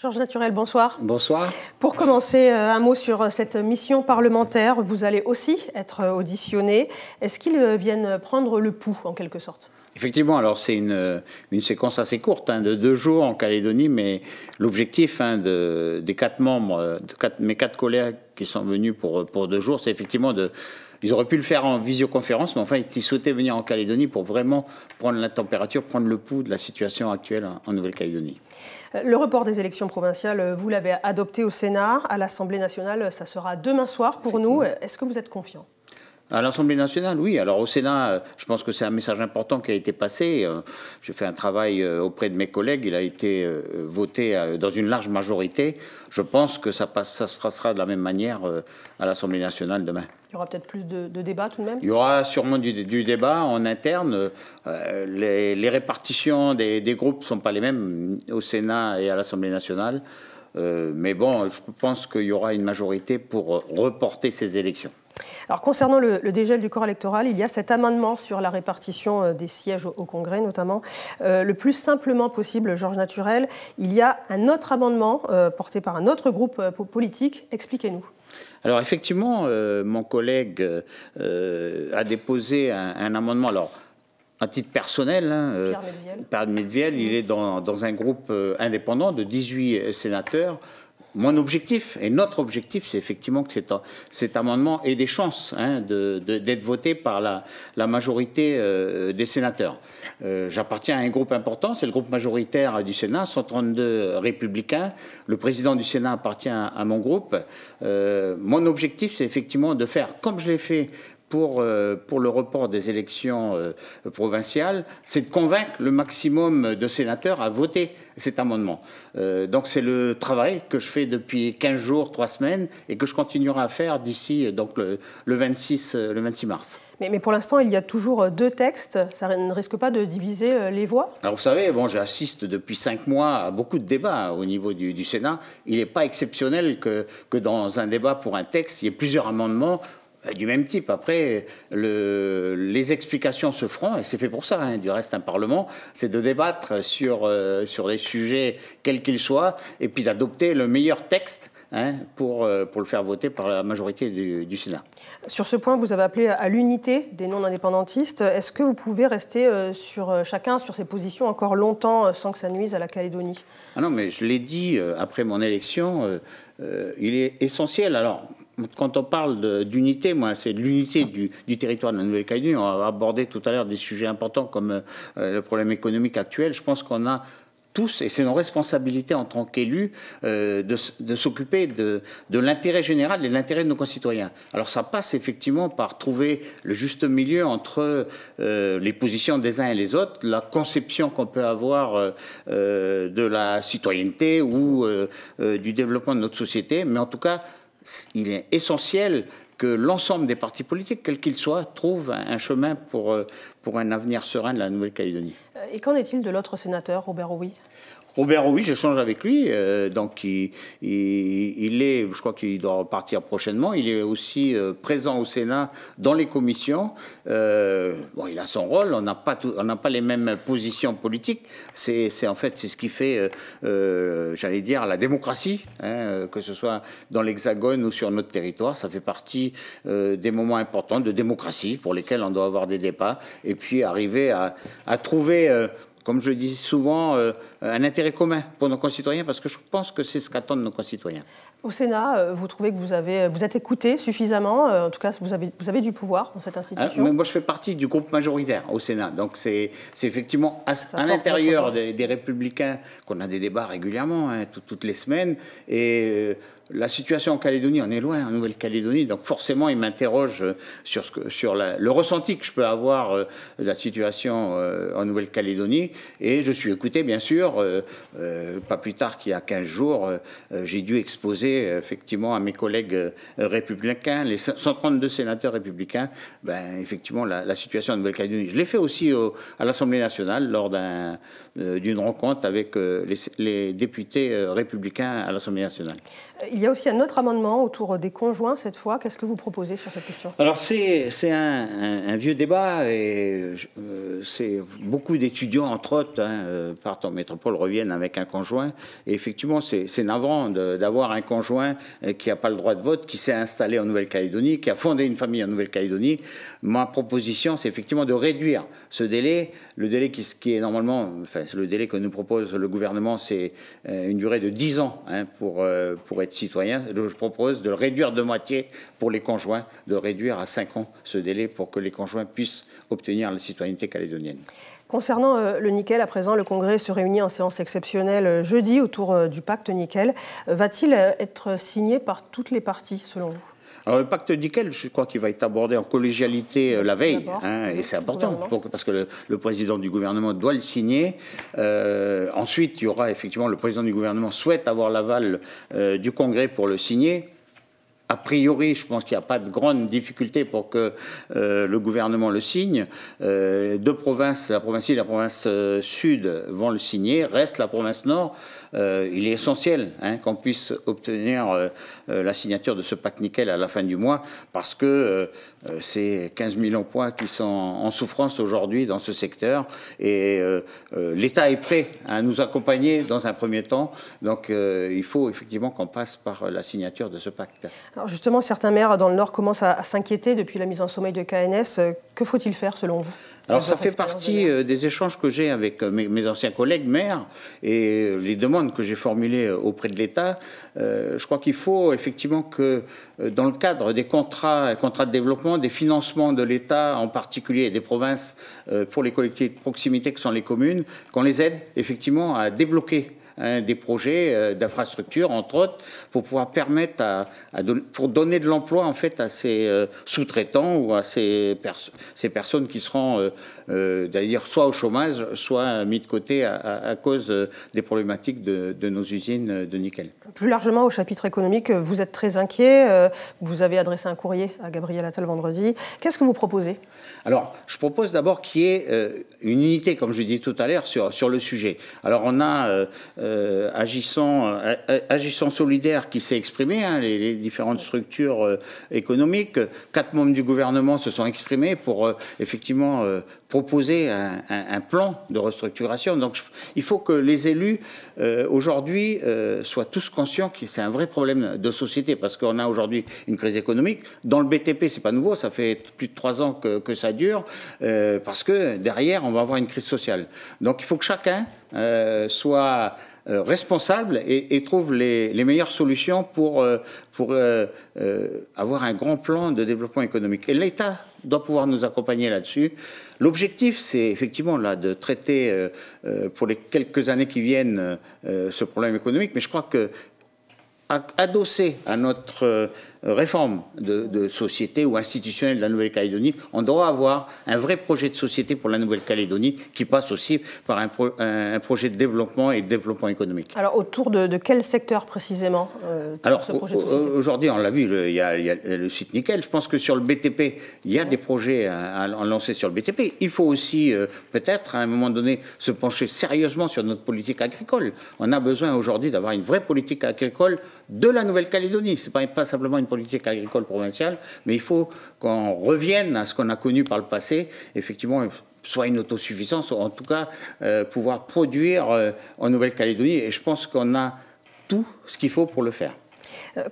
Georges Naturel, bonsoir. Bonsoir. Pour commencer, un mot sur cette mission parlementaire. Vous allez aussi être auditionné. Est-ce qu'ils viennent prendre le pouls, en quelque sorte ? Effectivement, alors c'est une séquence assez courte, de 2 jours en Calédonie, mais l'objectif des 4 membres, mes 4 collègues qui sont venus pour 2 jours, c'est effectivement ils auraient pu le faire en visioconférence, mais enfin, ils souhaitaient venir en Calédonie pour vraiment prendre la température, prendre le pouls de la situation actuelle en Nouvelle-Calédonie. Le report des élections provinciales, vous l'avez adopté au Sénat. À l'Assemblée nationale, ça sera demain soir pour nous. Est-ce que vous êtes confiant ? À l'Assemblée nationale, oui. Alors au Sénat, je pense que c'est un message important qui a été passé. J'ai fait un travail auprès de mes collègues. Il a été voté dans une large majorité. Je pense que ça se passera de la même manière à l'Assemblée nationale demain. Il y aura peut-être plus de débats tout de même ? Il y aura sûrement du débat en interne. Les répartitions des groupes ne sont pas les mêmes au Sénat et à l'Assemblée nationale. Mais bon, je pense qu'il y aura une majorité pour reporter ces élections. Alors, concernant le dégel du corps électoral, il y a cet amendement sur la répartition des sièges au Congrès, notamment. Le plus simplement possible, Georges Naturel, il y a un autre amendement porté par un autre groupe politique. Expliquez-nous. Alors, effectivement, mon collègue a déposé un amendement. Alors, à titre personnel, Pierre Medviel, il est dans un groupe indépendant de 18 sénateurs. Mon objectif et notre objectif, c'est effectivement que cet amendement ait des chances d'être voté par la majorité des sénateurs. J'appartiens à un groupe important, c'est le groupe majoritaire du Sénat, 132 républicains. Le président du Sénat appartient à mon groupe. Mon objectif, c'est effectivement de faire comme je l'ai fait pour le report des élections provinciales, c'est de convaincre le maximum de sénateurs à voter cet amendement. Donc c'est le travail que je fais depuis 15 jours, 3 semaines, et que je continuerai à faire d'ici donc le 26 mars. Mais pour l'instant, il y a toujours 2 textes. Ça ne risque pas de diviser les voix ? Alors vous savez, j'assiste depuis 5 mois à beaucoup de débats au niveau du Sénat. Il n'est pas exceptionnel que dans un débat pour un texte, il y ait plusieurs amendements du même type. Après, les explications se feront, et c'est fait pour ça, du reste, un Parlement, c'est de débattre sur les sujets, quels qu'ils soient, et puis d'adopter le meilleur texte pour le faire voter par la majorité du Sénat. Sur ce point, vous avez appelé à l'unité des non-indépendantistes. Est-ce que vous pouvez rester chacun sur ses positions encore longtemps sans que ça nuise à la Calédonie ? Ah non, mais je l'ai dit après mon élection, il est essentiel. Alors, quand on parle d'unité, c'est l'unité du territoire de la Nouvelle-Calédonie. On a abordé tout à l'heure des sujets importants comme le problème économique actuel. Je pense qu'on a tous, et c'est nos responsabilités en tant qu'élus, de s'occuper de l'intérêt général et de l'intérêt de nos concitoyens. Alors ça passe effectivement par trouver le juste milieu entre les positions des uns et les autres, la conception qu'on peut avoir de la citoyenneté ou du développement de notre société, mais en tout cas, il est essentiel que l'ensemble des partis politiques, quels qu'ils soient, trouvent un chemin pour un avenir serein de la Nouvelle-Calédonie. Et qu'en est-il de l'autre sénateur, Robert Oury ? Robert Oury, j'échange avec lui, donc il est, je crois qu'il doit repartir prochainement, il est aussi présent au Sénat dans les commissions. Il a son rôle, on n'a pas les mêmes positions politiques, c'est ce qui fait, j'allais dire, la démocratie, que ce soit dans l'Hexagone ou sur notre territoire, ça fait partie des moments importants de démocratie pour lesquels on doit avoir des débats, et puis arriver à trouver comme je le dis souvent, un intérêt commun pour nos concitoyens, parce que je pense que c'est ce qu'attendent nos concitoyens. Au Sénat, vous trouvez que vous êtes écouté suffisamment ? En tout cas, vous avez du pouvoir dans cette institution. Mais moi, je fais partie du groupe majoritaire au Sénat. Donc, c'est effectivement à l'intérieur des Républicains qu'on a des débats régulièrement, toutes les semaines. Et la situation en Calédonie, on est loin, en Nouvelle-Calédonie. Donc, forcément, il m'interroge sur le ressenti que je peux avoir de la situation en Nouvelle-Calédonie. Et je suis écouté, bien sûr. Pas plus tard qu'il y a 15 jours, j'ai dû exposer effectivement à mes collègues républicains, les 132 sénateurs républicains, effectivement la situation en Nouvelle-Calédonie. Je l'ai fait aussi à l'Assemblée nationale lors d'une rencontre avec les députés républicains à l'Assemblée nationale. Il y a aussi un autre amendement autour des conjoints cette fois. Qu'est-ce que vous proposez sur cette question ? Alors c'est un vieux débat et c'est beaucoup d'étudiants entre autres partent en métropole métropole reviennent avec un conjoint. Et effectivement, c'est navrant d'avoir un conjoint qui n'a pas le droit de vote, qui s'est installé en Nouvelle-Calédonie, qui a fondé une famille en Nouvelle-Calédonie. Ma proposition, c'est effectivement de réduire ce délai. Le délai qui est normalement, enfin, le délai que nous propose le gouvernement, c'est une durée de 10 ans pour être citoyen. Je propose de le réduire de moitié pour les conjoints, de réduire à 5 ans ce délai pour que les conjoints puissent obtenir la citoyenneté calédonienne. Concernant le nickel, à présent, le Congrès se réunit en séance exceptionnelle jeudi autour du pacte nickel. Va-t-il être signé par toutes les parties, selon vous ? Alors, le pacte nickel, je crois qu'il va être abordé en collégialité la veille, et c'est important, parce que le président du gouvernement doit le signer. Ensuite, il y aura effectivement, le président du gouvernement souhaite avoir l'aval du Congrès pour le signer. A priori, je pense qu'il n'y a pas de grande difficulté pour que le gouvernement le signe. Deux provinces, la province sud et la province sud, vont le signer. Reste la province nord. Il est essentiel qu'on puisse obtenir la signature de ce pacte nickel à la fin du mois, parce que c'est 15 000 emplois qui sont en souffrance aujourd'hui dans ce secteur. Et l'État est prêt à nous accompagner dans un premier temps. Donc il faut effectivement qu'on passe par la signature de ce pacte. Alors justement, certains maires dans le Nord commencent à s'inquiéter depuis la mise en sommeil de KNS. Que faut-il faire selon vous ? Alors ça fait partie des échanges que j'ai avec mes anciens collègues maires et les demandes que j'ai formulées auprès de l'État. Je crois qu'il faut effectivement que dans le cadre des contrats de développement, des financements de l'État en particulier et des provinces pour les collectivités de proximité que sont les communes, qu'on les aide effectivement à débloquer des projets d'infrastructure, entre autres, pour pouvoir permettre pour donner de l'emploi en fait à ces sous-traitants ou à ces personnes qui seront d'ailleurs soit au chômage, soit mis de côté à cause des problématiques de nos usines de nickel. Plus largement, au chapitre économique, vous êtes très inquiet. Vous avez adressé un courrier à Gabriel Attal vendredi. Qu'est-ce que vous proposez ? Alors, je propose d'abord qu'il y ait une unité, comme je dis tout à l'heure, sur le sujet. Alors, on a Agissons Solidaire qui s'est exprimé, les différentes structures économiques. 4 membres du gouvernement se sont exprimés pour effectivement proposer un plan de restructuration. Donc il faut que les élus aujourd'hui soient tous conscients que c'est un vrai problème de société, parce qu'on a aujourd'hui une crise économique. Dans le BTP, c'est pas nouveau, ça fait plus de 3 ans que ça dure, parce que derrière, on va avoir une crise sociale. Donc il faut que chacun soit responsable et trouve les meilleures solutions pour avoir un grand plan de développement économique. Et l'État doit pouvoir nous accompagner là-dessus. L'objectif, c'est effectivement là de traiter pour les quelques années qui viennent ce problème économique, mais je crois que adossé à notre réforme de société ou institutionnelle de la Nouvelle-Calédonie, on doit avoir un vrai projet de société pour la Nouvelle-Calédonie qui passe aussi par un projet de développement et de développement économique. Alors, autour de quel secteur précisément Alors, aujourd'hui, on l'a vu, il y a le site nickel. Je pense que sur le BTP, il y a des projets à lancer sur le BTP. Il faut aussi, peut-être, à un moment donné, se pencher sérieusement sur notre politique agricole. On a besoin aujourd'hui d'avoir une vraie politique agricole de la Nouvelle-Calédonie. Ce n'est pas simplement une politique agricole provinciale, mais il faut qu'on revienne à ce qu'on a connu par le passé, effectivement, soit une autosuffisance, ou en tout cas pouvoir produire en Nouvelle-Calédonie. Et je pense qu'on a tout ce qu'il faut pour le faire.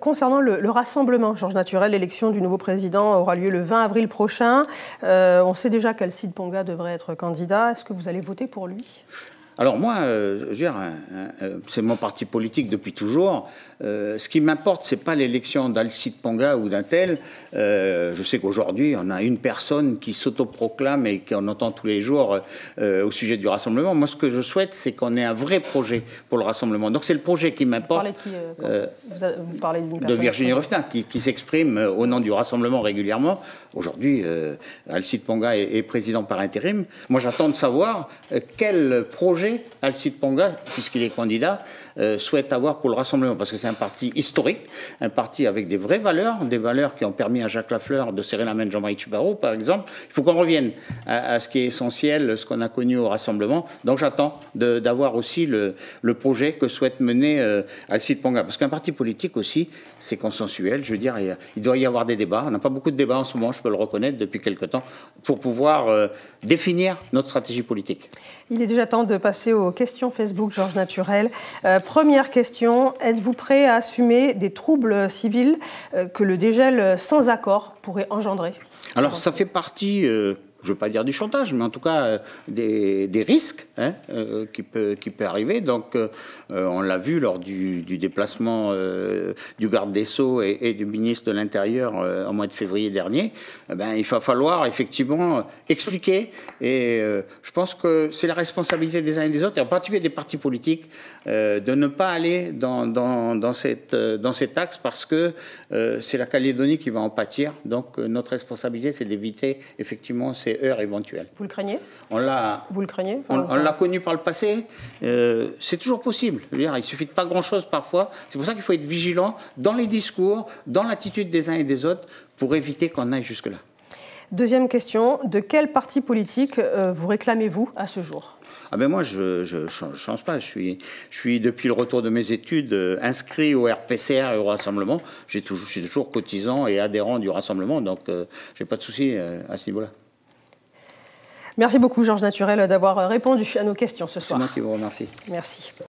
Concernant le rassemblement, Georges Naturel, l'élection du nouveau président aura lieu le 20 avril prochain. On sait déjà qu'Alcide Ponga devrait être candidat. Est-ce que vous allez voter pour lui ? Alors moi, je veux dire, c'est mon parti politique depuis toujours. Ce qui m'importe, c'est pas l'élection d'Alcide Ponga ou d'un tel. Je sais qu'aujourd'hui, on a une personne qui s'autoproclame et qu'on entend tous les jours au sujet du rassemblement. Moi, ce que je souhaite, c'est qu'on ait un vrai projet pour le rassemblement. Donc c'est le projet qui m'importe. Vous parlez de Virginie Ruffin, qui s'exprime au nom du rassemblement régulièrement. Aujourd'hui, Alcide Ponga est président par intérim. Moi, j'attends de savoir quel projet Alcide Ponga, puisqu'il est candidat, souhaite avoir pour le rassemblement, parce que c'est un parti historique, un parti avec des vraies valeurs, des valeurs qui ont permis à Jacques Lafleur de serrer la main de Jean-Marie Tjibaron, par exemple. Il faut qu'on revienne à ce qui est essentiel, ce qu'on a connu au rassemblement. Donc j'attends d'avoir aussi le projet que souhaite mener Alcide Ponga, parce qu'un parti politique aussi, c'est consensuel. Je veux dire, il doit y avoir des débats. On n'a pas beaucoup de débats en ce moment, je peux le reconnaître, depuis quelque temps, pour pouvoir définir notre stratégie politique. Il est déjà temps de passer passer aux questions Facebook, Georges Naturel. Première question, êtes-vous prêt à assumer des troubles civils que le dégel sans accord pourrait engendrer? Alors, ça fait partie... je ne veux pas dire du chantage, mais en tout cas des risques qui peut arriver. Donc, on l'a vu lors du déplacement du garde des Sceaux et du ministre de l'Intérieur en mois de février dernier. Il va falloir effectivement expliquer. Et je pense que c'est la responsabilité des uns et des autres, et en particulier des partis politiques, de ne pas aller dans cet axe, parce que c'est la Calédonie qui va en pâtir. Donc, notre responsabilité, c'est d'éviter effectivement ces heures éventuelles. Vous le craignez? Vous le craignez? On l'a connu par le passé. C'est toujours possible. Je veux dire, il suffit de pas grand-chose parfois. C'est pour ça qu'il faut être vigilant dans les discours, dans l'attitude des uns et des autres, pour éviter qu'on aille jusque-là. Deuxième question, de quel parti politique vous réclamez-vous à ce jour? Moi, je ne change pas. Je suis, depuis le retour de mes études, inscrit au RPCR et au Rassemblement. Je suis toujours cotisant et adhérent du Rassemblement, donc je n'ai pas de souci à ce niveau-là. Merci beaucoup, Georges Naturel, d'avoir répondu à nos questions ce soir. C'est moi qui vous remercie. Merci.